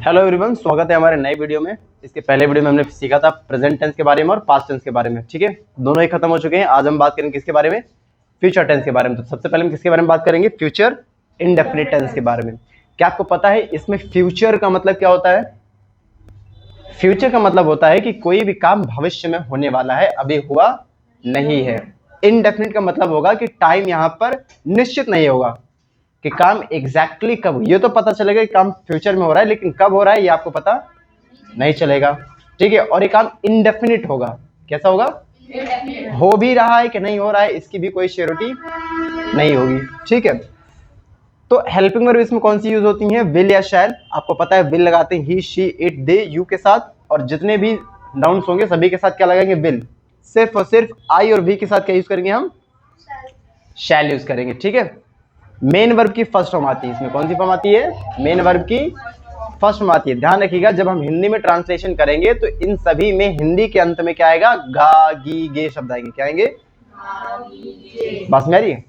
Hello everyone, स्वागत है हमारे नए वीडियो में। इसके पहले वीडियो में हमने सीखा था प्रेजेंट टेंस के बारे में और पास्ट टेंस के बारे में। ठीक है, दोनों ही खत्म हो चुके हैं। आज हम बात करेंगे किसके बारे में? फ्यूचर टेंस के बारे में। तो सबसे पहले हम किसके बारे में बात करेंगे? फ्यूचर इंडेफिनिट टेंस के बारे में। क्या आपको पता है इसमें फ्यूचर का मतलब क्या होता है? फ्यूचर का मतलब होता है कि कोई भी काम भविष्य में होने वाला है, अभी हुआ नहीं है। इनडेफिनिट का मतलब होगा कि टाइम यहाँ पर निश्चित नहीं होगा कि काम एग्जैक्टली कब। ये तो पता चलेगा कि काम फ्यूचर में हो रहा है, लेकिन कब हो रहा है ये आपको पता नहीं चलेगा। ठीक है, और ये काम इनडेफिनिट होगा। कैसा होगा? हो भी रहा है कि नहीं हो रहा है इसकी भी कोई श्योरिटी नहीं होगी। ठीक है, तो हेल्पिंग वर्ब इसमें कौन सी यूज होती है? विल या शैल। आपको पता है विल लगाते हैं ही, शी, इट, दे, यू के साथ, और जितने भी नाउन्स होंगे सभी के साथ क्या लगाएंगे? विल। सिर्फ और सिर्फ आई और वी के साथ क्या यूज करेंगे? हम शैल यूज करेंगे। ठीक है, मेन वर्ब की फर्स्ट फॉर्म आती है। इसमें कौन सी फॉर्म आती है? मेन वर्ब की फर्स्ट फॉर्म आती है। ध्यान रखिएगा, जब हम हिंदी में ट्रांसलेशन करेंगे तो इन सभी में हिंदी के अंत में क्या आएगा? गा, गी, गे शब्द आएंगे। क्या आएंगे? बात में आ रही है?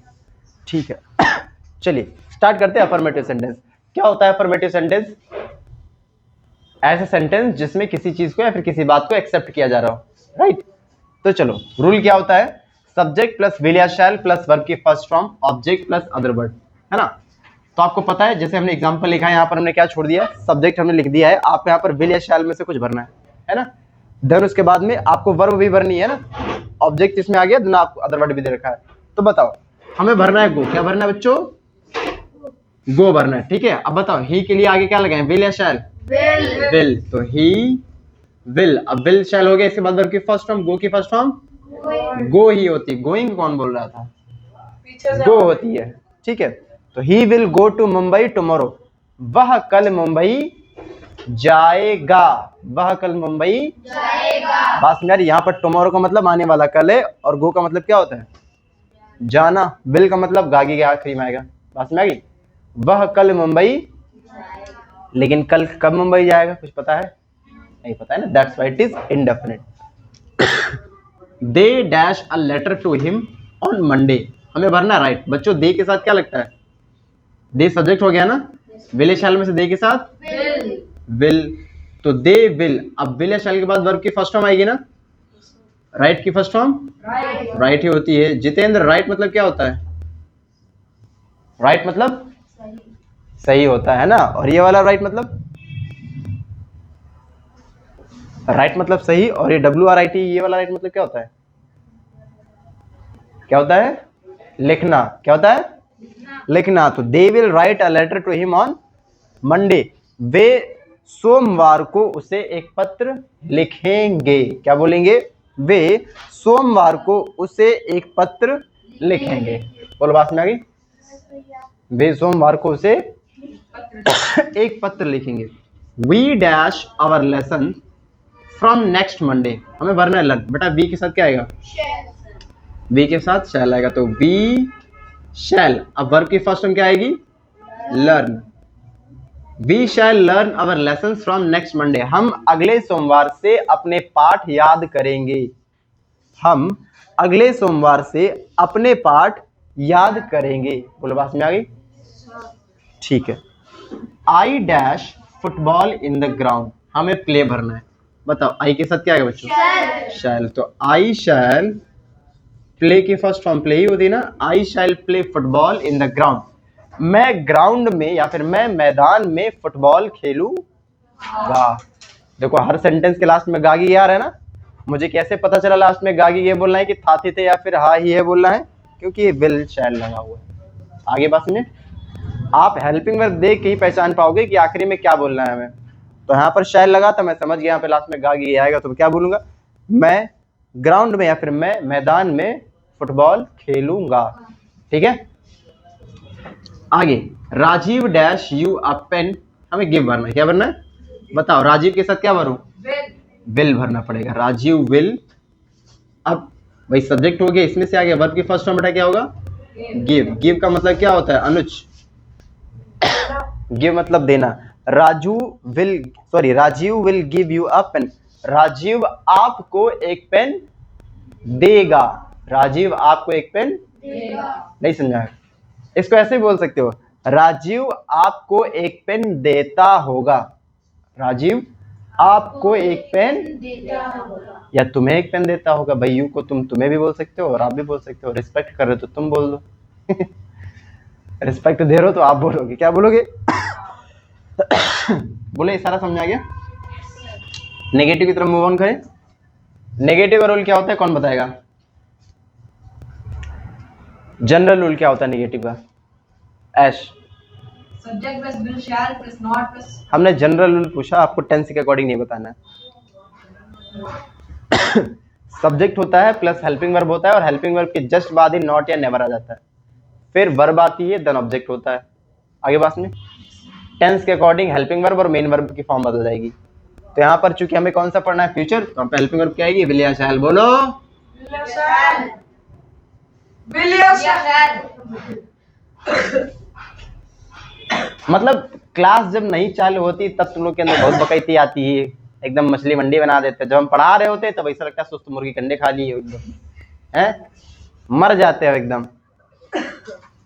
ठीक है, चलिए स्टार्ट करते हैं। अफर्मेटिव सेंटेंस क्या होता है? अफर्मेटिव सेंटेंस ऐसा सेंटेंस जिसमें किसी चीज को या फिर किसी बात को एक्सेप्ट किया जा रहा हो। राइट, तो चलो रूल क्या होता है? सब्जेक्ट प्लस विल या शैल प्लस वर्ब की first form, object plus other word, है ना? तो आपको पता है, जैसे हमने एग्जांपल लिखा है, यहाँ पर हमने क्या छोड़ दिया? सब्जेक्ट हमने लिख दिया है। आप यहाँ पर विल या शैल में से कुछ भरना है ना? देन उसके बाद में आपको वर्ब भी भरनी है ना। ऑब्जेक्ट इसमें आ गया, देन आपको अदर वर्ड भी दे रखा है। तो बताओ, हमें भरना है गो। क्या भरना है बच्चों? गो भरना है। ठीक है, अब बताओ ही के लिए आगे क्या लगाएं? विल या शैल? विल। तो ही विल। अब विल शैल हो गया, इसके बाद वर्ब की फर्स्ट फॉर्म, गो की फर्स्ट फॉर्म गो ही होती है। गोइंग कौन बोल रहा था? गो होती है। ठीक है, तो he will go to Mumbai tomorrow. वह कल मुंबई जाएगा। वह कल मुंबई जाएगा। बात समझ आ रही? यहाँ पर टुमारो का मतलब आने वाला कल है, और गो का मतलब क्या होता है? जाना। विल का मतलब गागी के आखिरी में आएगा। बात समझ आ गई? वह कल मुंबई, लेकिन कल कब मुंबई जाएगा कुछ पता है? नहीं पता है ना, that's why it is indefinite. They dash a letter to him on Monday. हमें भरना राइट। बच्चों दे के साथ क्या लगता है? दे सब्जेक्ट हो गया ना। विल या शैल में से दे के साथ विल, तो दे विल। अब विल या शैल के बाद वर्ब की फर्स्ट फॉर्म आएगी ना। राइट की फर्स्ट फॉर्म राइट ही होती है। जितेंद्र, राइट मतलब क्या होता है? राइट मतलब सही होता है ना। और ये वाला राइट मतलब? राइट मतलब सही। और ये WRIT, ये वाला राइट मतलब क्या होता है? क्या होता है? लिखना। क्या होता है? लिखना। तो they will write a letter to him on Monday. वे सोमवार को उसे एक पत्र लिखेंगे। क्या बोलेंगे? वे सोमवार को उसे एक पत्र लिखेंगे। बोलो, बात में आ गई? वे सोमवार को उसे एक पत्र लिखेंगे। We dash our lesson from next Monday. हमें भरना है लर्न। बेटा वी के साथ क्या आएगा? वी के साथ शैल आएगा, तो वी शैल। अब वर्ब की फर्स्ट फॉर्म क्या आएगी? Learn. We shall learn our lesson from next Monday. हम अगले सोमवार से अपने पाठ याद करेंगे। हम अगले सोमवार से अपने पाठ याद करेंगे। बोलो, बात में आ गई? ठीक है। I dash football in the ground. हमें प्ले भरना है। बताओ आई के साथ क्या है बच्चों? शैल। तो आई शैल प्ले की फर्स्ट फॉर्म प्ले ही होती है ना। I shall play football in the ground. मैं ग्राउंड में या फिर मैं मैदान में फुटबॉल खेलूंगा। देखो हर सेंटेंस के लास्ट में गागी आ रहा है ना। मुझे कैसे पता चला लास्ट में गागी ये बोलना है कि था थी थे या फिर हा ही है बोलना है? क्योंकि ये विल शैल लगा हुआ है। आगे बात सुनिए, आप हेल्पिंग वर्ब देख के ही पहचान पाओगे कि आखिरी में क्या बोलना है हमें। तो यहाँ पर शैल लगा था, मैं समझ गया यहाँ पे लास्ट में गागी आएगा, तो क्या बोलूंगा? मैं ग्राउंड में या फिर मैं मैदान में फुटबॉल खेलूंगा। ठीक है, आगे Rajiv dash you a pen. हमें गिव भरना है। क्या भरना है? बताओ राजीव के साथ क्या भरूं? विल भरना पड़ेगा। राजीव विल। अब भाई सब्जेक्ट हो गया, इसमें से आ गया वर्ब की फर्स्ट फॉर्म। बेटा क्या होगा? गिव। गिव का मतलब क्या होता है? अनुज। गिव मतलब देना। Rajiv will give you a pen. Rajiv आपको एक पेन देगा। राजीव आपको एक पेन देगा। नहीं समझा? इसको ऐसे भी बोल सकते हो, राजीव आपको एक पेन देता होगा। राजीव आपको एक पेन या तुम्हें एक पेन देता होगा। भैयू को तुम्हें भी बोल सकते हो और आप भी बोल सकते हो। रिस्पेक्ट कर रहे हो तो तुम बोल दो। रिस्पेक्ट दे रहे हो तो आप बोलोगे। क्या बोलोगे? बोले सारा समझ आ गया। नेगेटिव की तरफ मूव ऑन करें। नेगेटिव का रूल क्या होता है, कौन बताएगा? जनरल रूल क्या होता है नेगेटिव का? ऐश, subject plus will shall plus not plus. हमने जनरल रूल पूछा, आपको टेंस के अकॉर्डिंग नहीं बताना है। सब्जेक्ट होता है प्लस हेल्पिंग वर्ब होता है और हेल्पिंग वर्ब के जस्ट बाद ही नॉट या नेवर आ जाता है। फिर वर्ब आती है, देन ऑब्जेक्ट होता है। आगे बात में टेंस के अकॉर्डिंग हेल्पिंग वर्ब और मेन वर्ब की फॉर्म बदल जाएगी। तो यहाँ पर चूंकि हमें कौन सा पढ़ना है, फ्यूचर, तो हम पे हेल्पिंग वर्ब क्या आएगी? विल या शैल। बोलो मतलब क्लास जब नहीं चालू होती तब तुम लोग के अंदर बहुत बकैती आती है, एकदम मछली मंडी बना देते। जब हम पढ़ा रहे होते तब ऐसा लगता है सुस्त मुर्गी कंडे खा लिए एकदम, हैं? मर जाते हो एकदम।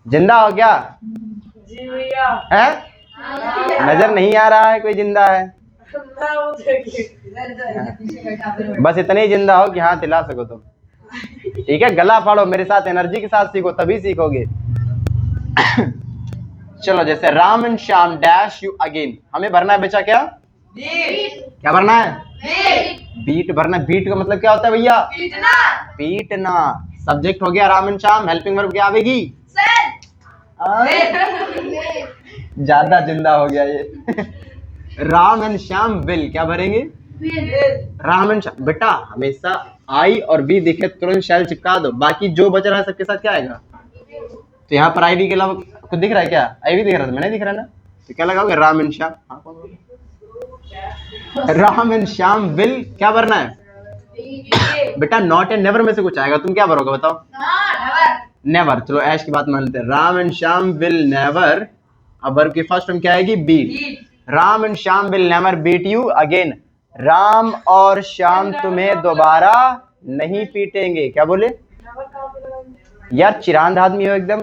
जिंदा हो क्या? जी भैया। हैं? नजर नहीं आ रहा है कोई जिंदा है? बस इतने ही जिंदा हो कि हाथ हिला सको तुम। ठीक है, गला फाड़ो मेरे साथ, एनर्जी के साथ सीखो, तभी सीखोगे। चलो, जैसे Ram and Shyam dash you again, हमें भरना है बेचा क्या? क्या भरना है? बीट भरना है। बीट का मतलब क्या होता है भैया? पीटना। सब्जेक्ट हो गया Ram and Shyam, helping verb क्या आवेगी? ज्यादा जिंदा हो गया ये। राम एंड श्याम विल, क्या भरेंगे? राम एंड श्याम। बेटा हमेशा आई और बी दिखे तुरंत शैल चिपका दो, बाकी जो बच रहा है सबके साथ क्या आएगा? तो यहाँ पर आई बी के अलावा कुछ दिख रहा है क्या? आई बी दिख रहा था, मैंने दिख रहा है ना, तो क्या लगाओगे? Ram and Shyam. Ram and Shyam will क्या भरना है? बेटा नॉट एंड नेवर में से कुछ आएगा, तुम क्या भरोगे बताओ? नेवर। चलो ऐश की बात मानते हैं। Ram and Shyam will never, अब वर्ब की फर्स्ट फॉर्म क्या आएगी? Beat. Ram and Shyam will never beat you again. Ram और श्याम तुम्हें दोबारा नहीं पीटेंगे। क्या बोले यार? चिरांद आदमी हो एकदम।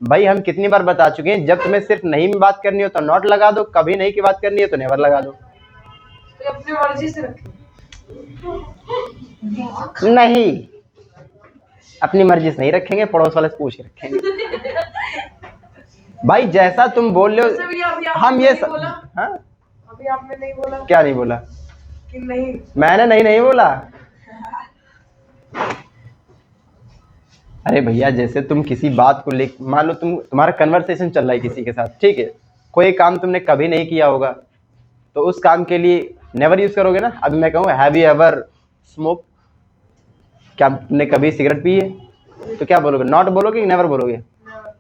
भाई हम कितनी बार बता चुके हैं, जब तुम्हें सिर्फ नहीं में बात करनी हो तो नॉट लगा दो, कभी नहीं की बात करनी है तो नेवर लगा दो। तो अपनी मर्जी से रखें। नहीं, अपनी मर्जी से नहीं रखेंगे, पड़ोस वाले से पूछ के रखेंगे। भाई जैसा तुम बोल रहे हो हम ये सब। हाँ अभी आपने नहीं बोला। क्या नहीं बोला? कि नहीं, मैंने नहीं बोला। अरे भैया जैसे तुम किसी बात को ले, मान लो तुम्हारा कन्वर्सेशन चल रहा है किसी के साथ, ठीक है, कोई काम तुमने कभी नहीं किया होगा तो उस काम के लिए नेवर यूज करोगे ना। अभी मैं कहूँ हैव यू एवर स्मोक, क्या तुमने कभी सिगरेट पी है, तो क्या बोलोगे? नॉट बोलोगे कि नेवर बोलोगे?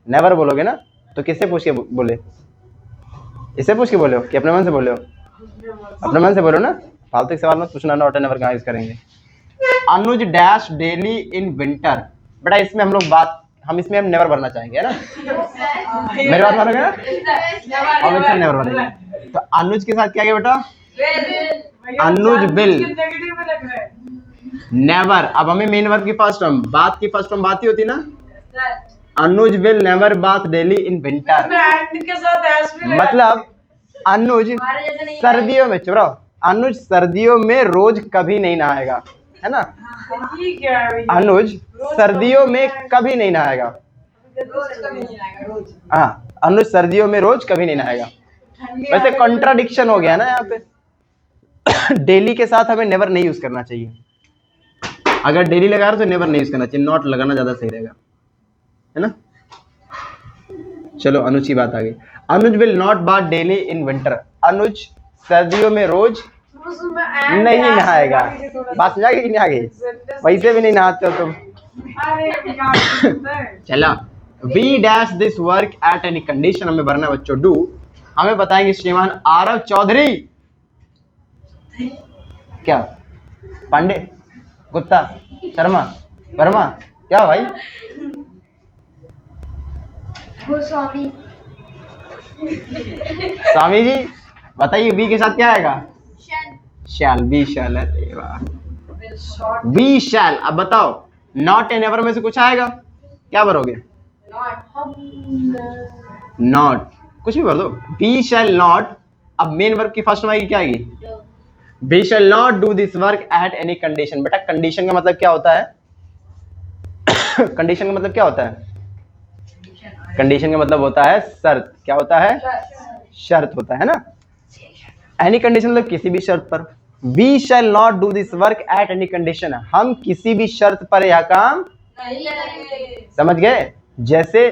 नेवर बोलोगे ना। तो किससे पूछ के बोले? इससे पूछ के बोले हो कि अपने मन से बोले हो? अपने मन से बोलो ना, फालतू के सवाल मत पूछना। नॉट एंड नेवर कहाँ यूज करेंगे? अनुज डैश डेली इन विंटर। बेटा इसमें हम लोग इसमें हम नेवर भरना चाहेंगे, है ना? मेरी बात मानोगे ना? हम इसमें नेवर भरेंगे। तो अनुज के साथ क्या गया बेटा? अनुज विल नेवर। अब हमें मेन वर्ब की फर्स्ट फॉर्म, बात की फर्स्ट फॉर्म बात ही होती ना। अनुज विल नेवर बात डेली इन विंटर, मतलब अनुज सर्दियों में, चुप रहो, अनुज सर्दियों में रोज कभी नहीं नहाएगा, है ना? अनुज सर्दियों में कभी नहीं नहाएगा। हाँ, अनुज सर्दियों में रोज कभी नहीं नहाएगा। वैसे कॉन्ट्राडिक्शन हो गया ना यहाँ पे। डेली के साथ हमें नेवर नहीं यूज करना चाहिए। अगर डेली लगा रहे तो नेवर नहीं यूज करना चाहिए, नॉट लगाना ज्यादा सही रहेगा, है ना? चलो अनुज की बात आ गई। Anuj will not bath daily in winter. Anuj सर्दियों में रोज नहीं नहाएगा। बात समझ आ गई कि नहीं आ गई? वैसे भी नहीं नहाते हो तुम। चलो, we dash this work at any condition, हमें भरना बच्चों डू। हमें बताएंगे श्रीमान आरव चौधरी, क्या पांडे, गुप्ता, शर्मा, वर्मा, क्या भाई? स्वामी जी बताइए, बी के साथ क्या आएगा? शैल। बी शैल है, बी शैल। अब बताओ नॉट एंड नेवर में से कुछ आएगा, क्या भरोगे? नॉट, कुछ भी भर दो। बी शैल नॉट अब मेन वर्ब की फर्स्ट फॉर्म आएगी, क्या आएगी? We shall not do this work at any condition. बेटा कंडीशन का मतलब क्या होता है? कंडीशन का मतलब क्या होता है? कंडीशन का मतलब होता है शर्त। क्या होता है? शर्त होता है ना। एनी कंडीशन मतलब किसी भी शर्त पर। We shall not do this work at any condition, हम किसी भी शर्त पर यह काम नहीं करेंगे। समझ गए? जैसे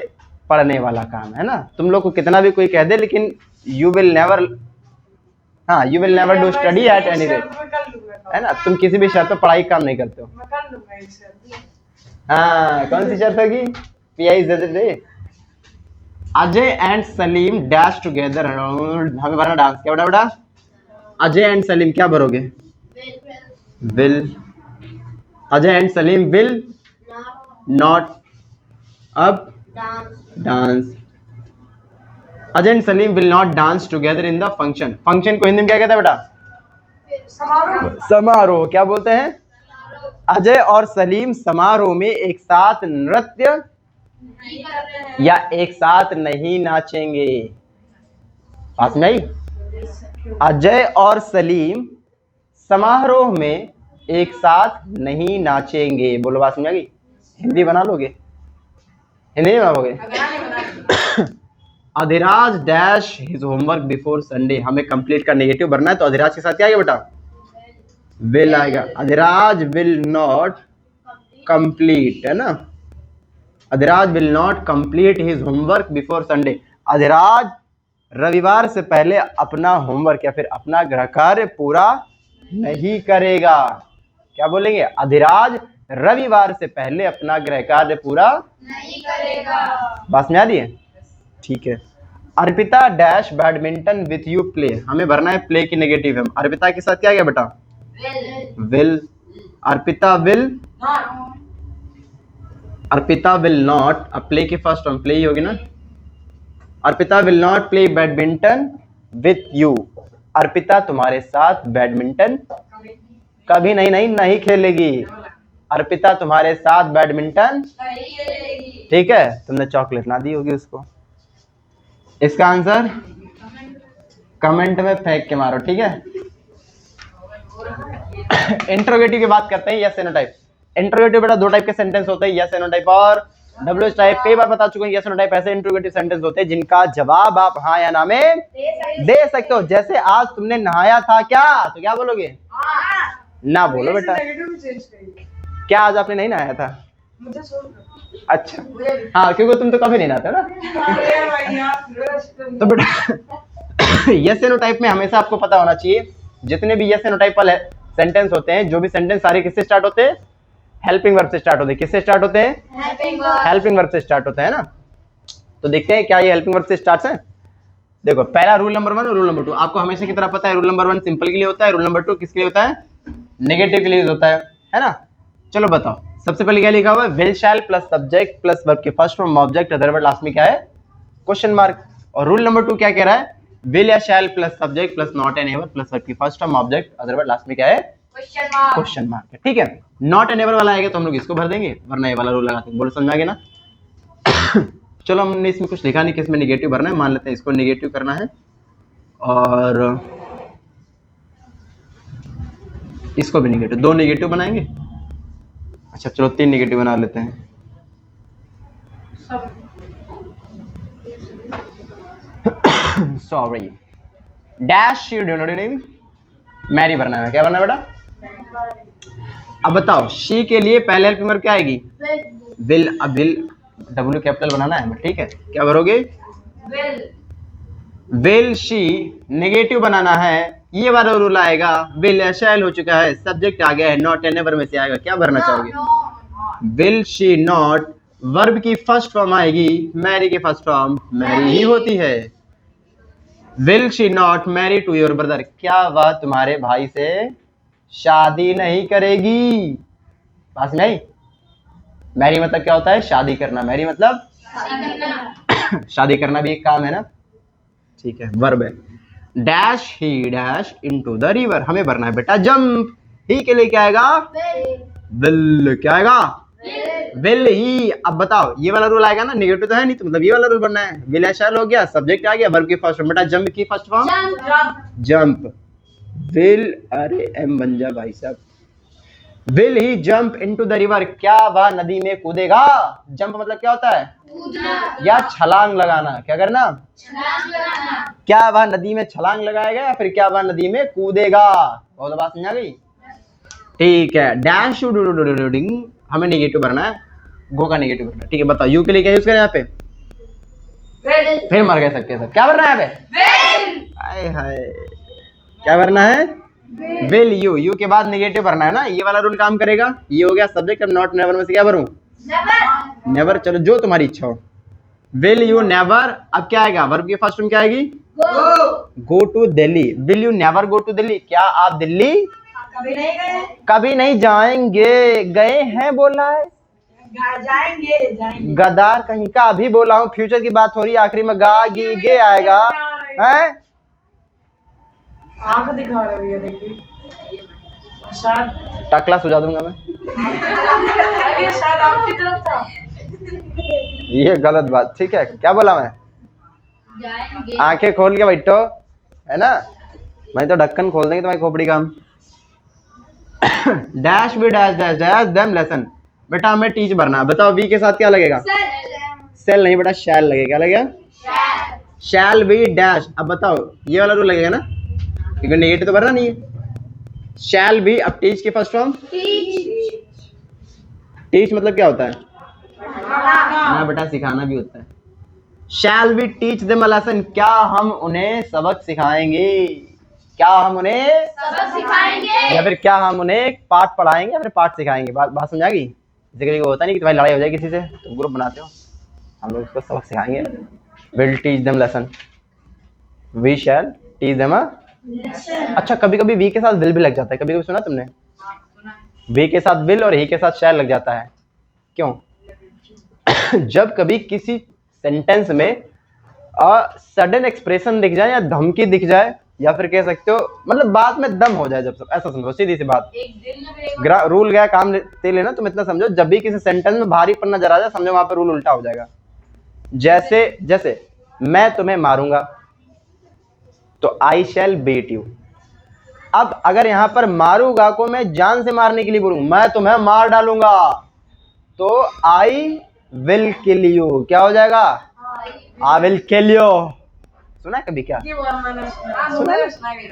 पढ़ने वाला काम है ना, तुम लोग को कितना भी कोई कह दे, लेकिन यू विल नेवर, हाँ you will never do study at any rate, मैं कर लूंगा। है ना। तुम किसी भी शर्त पर पढ़ाई काम नहीं करते हो। मैं कर लूंगा एक शर्त। हाँ कौन सी शर्त होगी? Pi they. Ajay and Salim dash together, हमें भरना डांस। क्या बेटा? बेटा अजय एंड सलीम क्या भरोगे? Will. Ajay and Salim will not अब dance. Ajay and Salim will not dance together in the function. Function को हिंदी में क्या कहते हैं बेटा? समारोह। समारोह। क्या बोलते हैं? अजय और सलीम समारोह में एक साथ नृत्य या एक साथ नहीं नाचेंगे। बात नहीं? अजय और सलीम समारोह में एक साथ नहीं नाचेंगे। बोलो, बात समझ गई? हिंदी बना लोगे? हिंदी नहीं बनाओगे? Adhiraj dash his homework before Sunday, हमें कंप्लीट का नेगेटिव भरना है, तो अधिराज के साथ क्या आएगा बेटा? विल आएगा। अधिराज विल नॉट कंप्लीट, है ना। Adhiraj will not complete his homework before Sunday. Adhiraj रविवार से पहले अपना होमवर्क या फिर अपना गृह कार्य पूरा नहीं करेगा। क्या बोलेंगे? अधिराज रविवार से पहले अपना गृह कार्य पूरा नहीं करेगा। बात में आ रही है? ठीक है। Arpita dash badminton with you play, हमें भरना है प्ले की नेगेटिव है। अर्पिता के साथ क्या गया बेटा? Will. Arpita will, Arpita will not, अब प्ले की फर्स्ट फॉर्म प्ले ही होगी ना। Arpita will not play badminton with you, Arpita तुम्हारे साथ बैडमिंटन कभी नहीं खेलेगी। अर्पिता तुम्हारे साथ बैडमिंटन, ठीक है। तुमने चॉकलेट ना दी होगी उसको। इसका आंसर कमेंट में फेंक के मारो, ठीक है। इंट्रोगेटिव की बात करते हैं, yes and no type. Interrogative बेटा दो टाइप के सेंटेंस होते हैं, यस एंड नो टाइप और डब्ल्यूएच टाइप। कई बार बता चुके हैं, यस एंड नो टाइप ऐसे इंट्रोगेटिव सेंटेंस होते हैं जिनका जवाब आप हाँ या ना में दे सकते हो। जैसे आज तुमने नहाया था क्या, तो क्या बोलोगे? ना बोलो बेटा। नेगेटिव भी चेंज करिए। क्या आज आपने नहीं नहाया था? मुझे छोड़ दो। अच्छा, हाँ क्योंकि तुम तो कभी नहीं नहाते हो ना। अरे भैया, तो बेटा यस एंड नो टाइप में हमेशा आपको पता होना चाहिए, जितने भी यस एंड नो टाइप वाले सेंटेंस होते हैं, जो भी सेंटेंस सारे किससे स्टार्ट होते हैं? हेल्पिंग वर्ब से स्टार्ट होते हैं। किससे स्टार्ट होते हैं? हेल्पिंग वर्ब से स्टार्ट होते हैं ना। तो देखते हैं क्या ये हेल्पिंग वर्ब से स्टार्ट है। देखो पहला रूल नंबर 1 और रूल नंबर 2 आपको हमेशा की तरह पता है। रूल नंबर 1 सिंपल के लिए होता है, रूल नंबर 2 किसके लिए होता है? नेगेटिव के लिए होता है ना। चलो बताओ, सबसे पहले क्या लिखा हुआ है? Will shall plus subject plus verb के first form object other word last में क्या है? Question mark. और रूल नंबर 2 क्या कह रहा है? विल या shall plus subject plus not and ever plus verb की first form object other word last में क्या है? क्वेश्चन मार्क है, ठीक है। नॉट एंड एवर वाला आएगा तो हम लोग इसको भर देंगे, वरना ये वाला रूल लगाते हैं। बोलो समझा गया ना। चलो हमने इसमें कुछ लिखा नहीं कि इसमें नेगेटिव भरना है, मान लेते हैं इसको नेगेटिव करना है और इसको भी नेगेटिव, 2 नेगेटिव बनाएंगे। अच्छा चलो 3 नेगेटिव बना लेते हैं। सॉरी डैश मैरी भरना है। क्या भरना है बेटा? अब बताओ शी के लिए पहले हेल्पिंग वर्ब क्या आएगी? विल। अब विल डब्ल्यू कैपिटल बनाना है, ठीक है। क्या भरोगे? Will she. नेगेटिव बनाना है, ये वाला रूल आएगा। विल या शैल हो चुका है, सब्जेक्ट आ गया है, नॉट एंड एवर में से आएगा। क्या भरना चाहोगे? Will she not. वर्ब की फर्स्ट फॉर्म आएगी, मैरी की फर्स्ट फॉर्म मैरी ही होती है। Will she not marry to your brother, क्या वह तुम्हारे भाई से शादी नहीं करेगी? पास नहीं। मैरी मतलब क्या होता है? शादी करना। मैरी मतलब शादी करना भी एक काम है ना, ठीक है। वर्ब है। Dash he dash into the river, हमें भरना है बेटा जंप। ही के लिए क्या आएगा? विल। क्या आएगा? Will he. अब बताओ ये वाला रूल आएगा ना, नेगेटिव तो है नहीं, तो मतलब ये वाला रूल बनना है। विल या शैल हो गया, सब्जेक्ट आ गया, वर्ब की फर्स्ट फॉर्म। बेटा जंप की फर्स्ट फॉर्म जंप। विल, अरे एम बन जा भाई साहब। Will he jump into the river, क्या वह नदी में कूदेगा। जंप मतलब क्या होता है, कूदना या छलांग लगाना। क्या करना, छलांग लगाना। क्या वह नदी में छलांग लगाएगा या फिर क्या वह नदी में कूदेगा। बहुत बात समझ आ गई। ठीक है, डैश हमें नेगेटिव भरना है, गो का नेगेटिव भरना है। ठीक है, बताओ यू के लिए क्या यूज करें यहाँ पे। विल फिर मर गए सबके सब। क्या भरना है यहाँ पे, विल हाय हाय, क्या भरना है, विल यू। यू के बाद नेगेटिव भरना है ना, ये वाला रूल काम करेगा। ये हो गया सब्जेक्ट। अब नॉट नेवर में से क्या भरूं, नेवर नेवर। चलो जो तुम्हारी इच्छा हो। विल यू नेवर, अब क्या आएगा, वर्ब की फर्स्ट फॉर्म क्या आएगी, go. Go to Delhi. Will you never go to Delhi, क्या आप दिल्ली कभी नहीं गए, कभी नहीं जाएंगे। गए हैं बोला है, जाएंगे गदार कहीं का। अभी बोला हूँ, फ्यूचर की बात हो रही है, आखिरी में गा गी गे आएगा है। आंख दिखा रही है, देखिए शायद टकला सुझा दूंगा मैं। अरे शायद आपकी तरफ था। ये गलत बात, ठीक है। क्या बोला मैं, जाएंगे आंखें खोल के बैठो, है ना। मैं तो ढक्कन खोल देंगे तुम्हारी खोपड़ी का हम। डैश भी dash dash dash them lesson. बेटा हमें टीच भरना है। बताओ वी के साथ क्या लगेगा, सेल नहीं बेटा, शैल लगेगा। क्या लगेगा, शैल बी डैश। अब बताओ ये वाला रूल लगेगा ना, क्योंकि नेगेटिव तो भरना नहीं है। शैल बी, अब टीच की फर्स्ट फॉर्म, टीच मतलब क्या होता है ना बेटा, सिखाना भी होता है। Shall be teach them a lesson, क्या हम उन्हें सबक सिखाएंगे। क्या हम उन्हें सबक सिखाएंगे या फिर क्या हम उन्हें एक पाठ पढ़ाएंगे या फिर पाठ सिखाएंगे। बात समझ आ गई। जैसे कभी होता नहीं कि तुम्हारी लड़ाई हो जाए किसी से, तो ग्रुप बनाते हो, हम लोग उसको सबक सिखाएंगे। Will teach them lesson, we shall teach them. अच्छा कभी कभी वी के साथ विल भी लग जाता है, कभी कभी सुना तुमने, वी के साथ विल और ही के साथ शैल लग जाता है। क्यों, जब कभी किसी सेंटेंस में सडन एक्सप्रेशन दिख जाए या धमकी दिख जाए, या फिर कह सकते हो मतलब बात में दम हो जाए, जब सब ऐसा समझो, सीधी सी बात। एक दिल में रूल गया काम ते लेना। तुम इतना समझो, जब भी किसी सेंटेंस में भारी पन्ना नजर आ जाए, समझो वहां पर रूल उल्टा हो जाएगा। जैसे जैसे मैं तुम्हें मारूंगा, तो आई शैल बीट यू। अब अगर यहां पर मारूंगा को मैं जान से मारने के लिए बोलूं, मैं तुम्हें मार डालूंगा, तो आई विल किल यू। क्या हो जाएगा, आई विल किल यू। सुना है कभी क्या,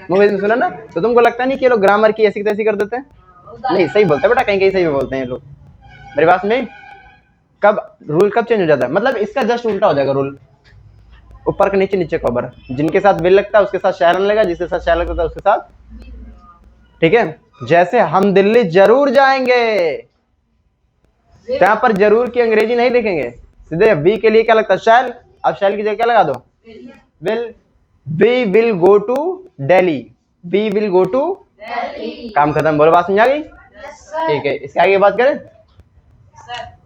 मूवीज में सुना ना। तो तुमको लगता नहीं कि ये लोग ग्रामर की ऐसी तैसी कर देते हैं, नहीं सही बोलते हैं बेटा, कहीं कहीं सही बोलते हैं ये लोग। मेरी बात में कब रूल कब चेंज हो जाता है, मतलब इसका जस्ट उल्टा हो जाएगा रूल, ऊपर के नीचे, नीचे कबर। जिनके साथ विल लगता है उसके साथ शैल लगेगा, जिसके साथ शैल लगता है उसके साथ, ठीक है। जैसे हम दिल्ली जरूर जाएंगे, यहाँ पर जरूर की अंग्रेजी नहीं लिखेंगे, सीधे वी के लिए क्या लगता है, शैल। अब शैल की जगह क्या लगा दो, will. We will go to Delhi, we will go to, काम खत्म। बोलो बात समझ आ गई। ठीक है, इसके आगे बात करें।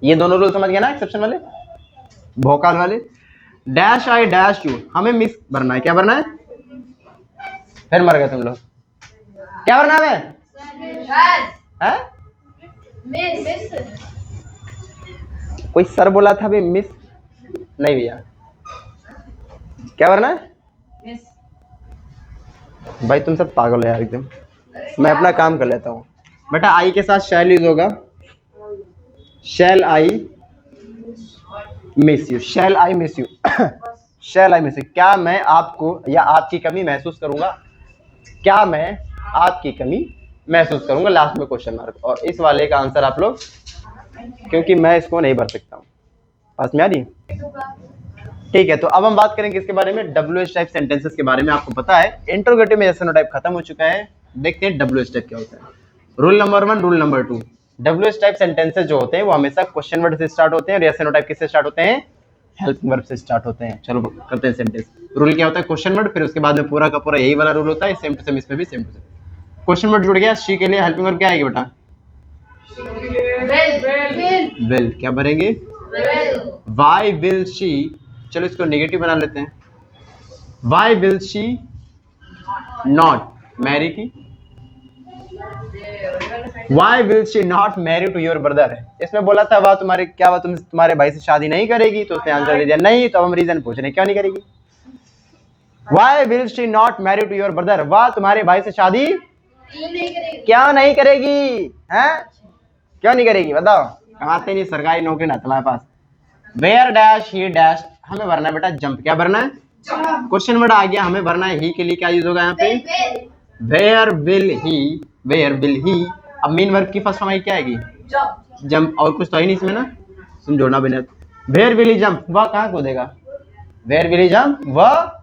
ये दोनों रूल समझ गए ना, एक्सेप्शन वाले, भोकाल वाले। डैश आई डैश यू, हमें मिस भरना है। क्या भरना है, फिर मर गए तुम लोग। क्या भरना है? कोई सर बोला था अभी मिस नहीं भैया। क्या भरना है भाई, तुम सब पागल हो यार एकदम। मैं अपना काम कर लेता हूँ बेटा। आई के साथ शैल यूज होगा, shall I miss you, shall I miss you, shall I miss you. क्या मैं आपको या आपकी कमी महसूस करूंगा, क्या मैं आपकी कमी महसूस करूंगा, लास्ट में क्वेश्चन मार्क। और इस वाले का आंसर आप लोग, क्योंकि मैं इसको नहीं भर सकता हूँ, पास में आ रही। ठीक है, तो अब हम बात करेंगे इसके बारे में, WH टाइप सेंटेंसेस के बारे में। आपको पता है इंट्रोगेटिव में एसएनओ टाइप खत्म हो चुका है, देखते हैं WH टाइप क्या होता है। Rule number 1, rule number 2, WH type sentences जो होते हैं वो हमेशा क्वेश्चन वर्ड से स्टार्ट होते हैं, और एसएनओ टाइप किससे स्टार्ट होते हैं, हेल्पिंग वर्ब से स्टार्ट होते हैं। चलो करते हैं सेंटेंस। रूल क्या होता है, क्वेश्चन वर्ड, फिर उसके बाद में पूरा का पूरा यही वाला रूल होता है, सेम टू सेम इसमें भी same to same. Question word जुड़ गया, शी के लिए हेल्पिंग वर्ब क्या आएगी बेटा, विल। क्या भरेंगे, वाई विल शी। चलो इसको नेगेटिव बना लेते हैं, why will she not marry की, Why will she not marry to your brother? इसमें बोला था वह तुम्हारे भाई से शादी नहीं करेगी, तो उसने आंसर दे दिया नहीं। तो हम रीजन पूछ रहे हैं क्यों नहीं करेगी। Why will she not marry to your brother? वह तुम्हारे भाई से शादी क्यों नहीं करेगी, हैं? क्यों नहीं करेगी बताओ। कमाते नहीं, सरकारी नौकरी ना तुम्हारे पास। Where dash he dash, हमें भरना है बेटा जंप। क्या भरना है? क्वेश्चन वर्ड आ गया, हमें भरना है ही के लिए क्या यूज होगा यहाँ पे? Where will he। अब मेन वर्ब की फर्स्ट हमारी क्या आएगी? जंप। और कुछ तो ही नहीं इसमें ना, तुम जोड़ना भी नहीं। Where will he jump, वह कहाँ कूदेगा? Where will he jump, वह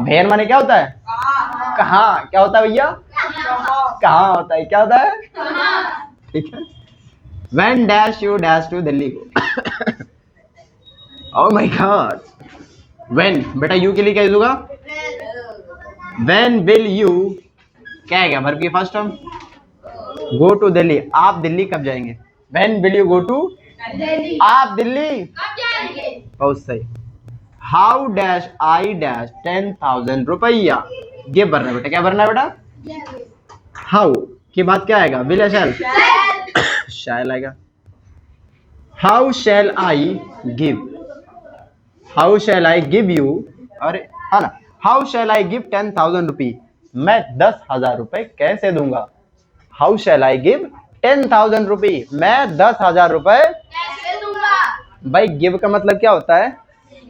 वेयर माने क्या होता है? कहाँ। क्या होता है भैया? कहाँ होता है, क्या होता है? ठीक है। When dash you dash to Delhi को। Oh my God। When बेटा यू के लिए क्या यूज होगा? When will you क्या है, वर्ब की first term. Go to Delhi, आप दिल्ली कब जाएंगे? When will you go to आप दिल्ली कब जाएंगे? बहुत सही। How dash I dash 10,000 रुपया। ये भरना बेटा, क्या भरना है बेटा? How के बाद क्या आएगा? Will या shall? Shall आएगा। How shall I give, How shall I give you, अरे हाँ ना, How shall I give 10,000 रुपये, मैं 10,000 रुपए कैसे दूंगा? How shall I give 10,000 रुपये, मैं 10,000 रुपए कैसे दूंगा? भाई गिव का मतलब क्या होता है?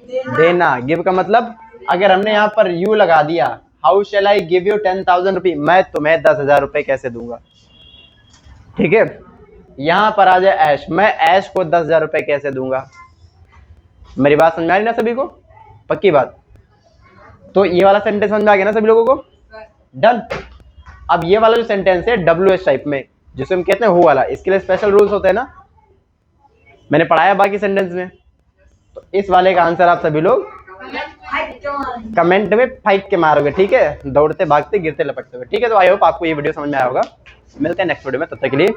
देना। गिव का मतलब अगर हमने यहाँ पर यू लगा दिया, how shell I give you 10,000 रुपये, मैं तुम्हें 10,000 रुपए कैसे दूंगा। ठीक है। यहाँ पर आ जाए ऐश, मैं ऐश को 10,000 रुपए कैसे दूंगा। मेरी बात समझ में आ रही ना सभी को? पक्की बात। तो ये वाला सेंटेंस समझ में आ गया ना सभी लोगों को? डन। अब ये वाला जो सेंटेंस है WH टाइप में, जिसे हम कहते हैं हु वाला, इसके लिए स्पेशल रूल्स होते हैं ना, मैंने पढ़ाया बाकी सेंटेंस में। तो इस वाले का आंसर आप सभी लोग कमेंट में फाइट के मारोगे, ठीक है? दौड़ते भागते गिरते लपटते हुए, ठीक है? तो आई होप आपको ये वीडियो समझ में आया होगा। मिलते हैं नेक्स्ट वीडियो में, तब तक के लिए